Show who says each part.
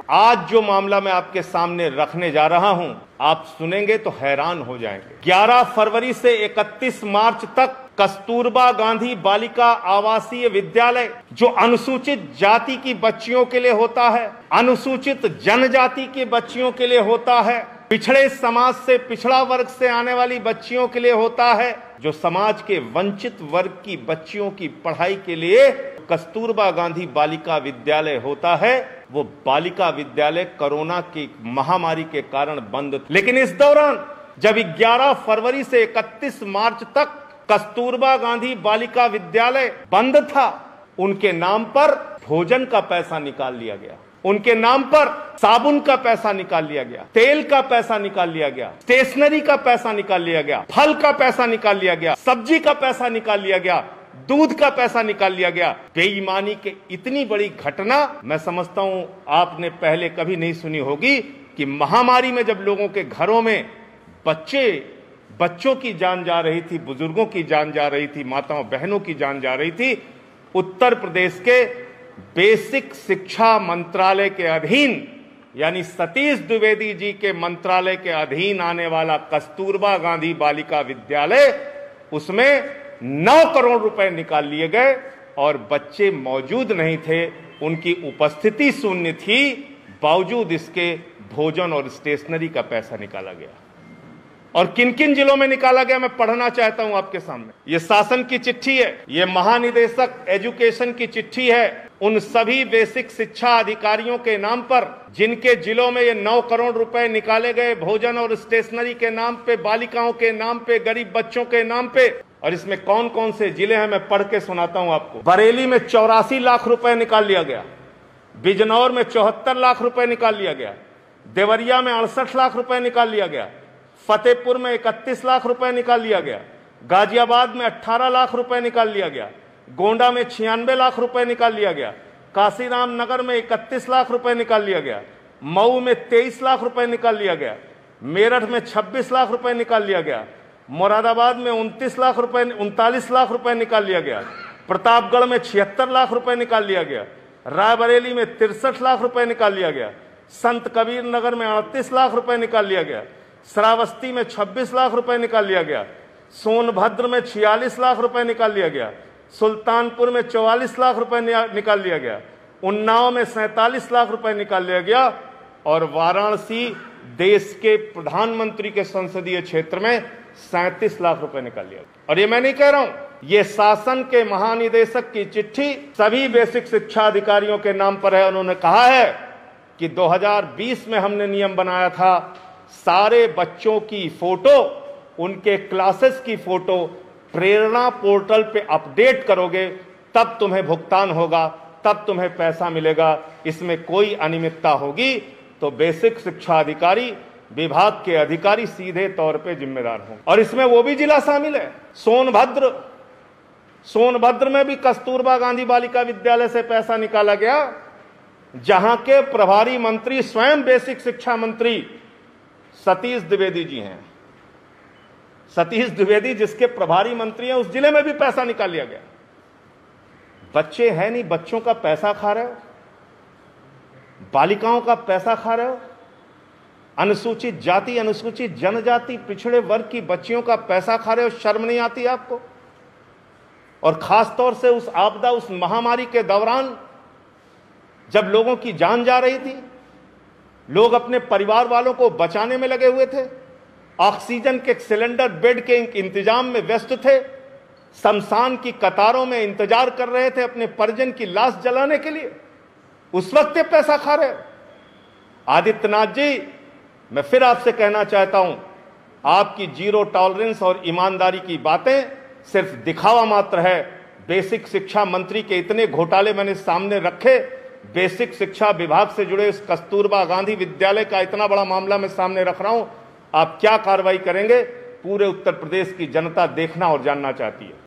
Speaker 1: आज जो मामला मैं आपके सामने रखने जा रहा हूं, आप सुनेंगे तो हैरान हो जाएंगे। 11 फरवरी से 31 मार्च तक कस्तूरबा गांधी बालिका आवासीय विद्यालय, जो अनुसूचित जाति की बच्चियों के लिए होता है, अनुसूचित जनजाति की बच्चियों के लिए होता है, पिछड़े समाज से, पिछड़ा वर्ग से आने वाली बच्चियों के लिए होता है, जो समाज के वंचित वर्ग की बच्चियों की पढ़ाई के लिए कस्तूरबा गांधी बालिका विद्यालय होता है, वो बालिका विद्यालय कोरोना की महामारी के कारण बंद था। लेकिन इस दौरान जब 11 फरवरी से 31 मार्च तक कस्तूरबा गांधी बालिका विद्यालय बंद था, उनके नाम पर भोजन का पैसा निकाल लिया गया, उनके नाम पर साबुन का पैसा निकाल लिया गया, तेल का पैसा निकाल लिया गया, स्टेशनरी का पैसा निकाल लिया गया, फल का पैसा निकाल लिया गया, सब्जी का पैसा निकाल लिया गया, दूध का पैसा निकाल लिया गया। बेईमानी के इतनी बड़ी घटना मैं समझता हूं आपने पहले कभी नहीं सुनी होगी कि महामारी में जब लोगों के घरों में बच्चों की जान जा रही थी, बुजुर्गों की जान जा रही थी, माताओं बहनों की जान जा रही थी, उत्तर प्रदेश के बेसिक शिक्षा मंत्रालय के अधीन, यानी सतीश द्विवेदी जी के मंत्रालय के अधीन आने वाला कस्तूरबा गांधी बालिका विद्यालय, उसमें 9 करोड़ रुपए निकाल लिए गए और बच्चे मौजूद नहीं थे, उनकी उपस्थिति शून्य थी, बावजूद इसके भोजन और स्टेशनरी का पैसा निकाला गया। और किन किन जिलों में निकाला गया मैं पढ़ना चाहता हूं आपके सामने। यह शासन की चिट्ठी है, यह महानिदेशक एजुकेशन की चिट्ठी है उन सभी बेसिक शिक्षा अधिकारियों के नाम पर जिनके जिलों में ये 9 करोड़ रुपए निकाले गए भोजन और स्टेशनरी के नाम पे, बालिकाओं के नाम पे, गरीब बच्चों के नाम पे। और इसमें कौन कौन से जिले हैं मैं पढ़ के सुनाता हूं आपको। बरेली में 84 लाख रुपए निकाल लिया गया, बिजनौर में 74 लाख रुपए निकाल लिया गया, देवरिया में 68 लाख रुपए निकाल लिया गया, फतेहपुर में 31 लाख रुपए निकाल लिया गया, गाजियाबाद में 18 लाख रुपए निकाल लिया गया, गोंडा में 96 लाख रुपए निकाल लिया गया, काशीराम नगर में 31 लाख रुपए निकाल लिया गया, मऊ में 23 लाख रुपए निकाल लिया गया, मेरठ में 26 लाख रुपए निकाल लिया गया, मुरादाबाद में 39 लाख रुपए निकाल लिया गया, प्रतापगढ़ में 76 लाख रुपए निकाल लिया गया, रायबरेली में 63 लाख रुपए निकाल लिया गया, संत कबीर नगर में 38 लाख रुपए निकाल लिया गया, श्रावस्ती में 26 लाख रुपए निकाल लिया गया, सोनभद्र में 46 लाख रुपए निकाल लिया गया, सुल्तानपुर में 44 लाख रुपए निकाल लिया गया, उन्नाव में 47 लाख रुपए निकाल लिया गया और वाराणसी देश के प्रधानमंत्री के संसदीय क्षेत्र में 37 लाख रुपए निकाल लिया। और ये मैं नहीं कह रहा हूं, ये शासन के महानिदेशक की चिट्ठी सभी बेसिक शिक्षा अधिकारियों के नाम पर है। उन्होंने कहा है कि 2020 में हमने नियम बनाया था, सारे बच्चों की फोटो, उनके क्लासेस की फोटो प्रेरणा पोर्टल पे अपडेट करोगे तब तुम्हें भुगतान होगा, तब तुम्हें पैसा मिलेगा। इसमें कोई अनियमितता होगी तो बेसिक शिक्षा अधिकारी, विभाग के अधिकारी सीधे तौर पे जिम्मेदार होंगे। और इसमें वो भी जिला शामिल है, सोनभद्र में भी कस्तूरबा गांधी बालिका विद्यालय से पैसा निकाला गया, जहां के प्रभारी मंत्री स्वयं बेसिक शिक्षा मंत्री सतीश द्विवेदी जी हैं। सतीश द्विवेदी जिसके प्रभारी मंत्री हैं, उस जिले में भी पैसा निकाल लिया गया। बच्चे हैं नहीं, बच्चों का पैसा खा रहे हो, बालिकाओं का पैसा खा रहे हो, अनुसूचित जाति, अनुसूचित जनजाति, पिछड़े वर्ग की बच्चियों का पैसा खा रहे हो। शर्म नहीं आती आपको? और खास तौर से उस आपदा, उस महामारी के दौरान जब लोगों की जान जा रही थी, लोग अपने परिवार वालों को बचाने में लगे हुए थे, ऑक्सीजन के सिलेंडर, बेड के इंतजाम में व्यस्त थे, शमशान की कतारों में इंतजार कर रहे थे अपने परिजन की लाश जलाने के लिए, उस वक्त ये पैसा खा रहे। आदित्यनाथ जी, मैं फिर आपसे कहना चाहता हूं, आपकी जीरो टॉलरेंस और ईमानदारी की बातें सिर्फ दिखावा मात्र है। बेसिक शिक्षा मंत्री के इतने घोटाले मैंने सामने रखे, बेसिक शिक्षा विभाग से जुड़े इस कस्तूरबा गांधी विद्यालय का इतना बड़ा मामला मैं सामने रख रहा हूं, आप क्या कार्रवाई करेंगे? पूरे उत्तर प्रदेश की जनता देखना और जानना चाहती है।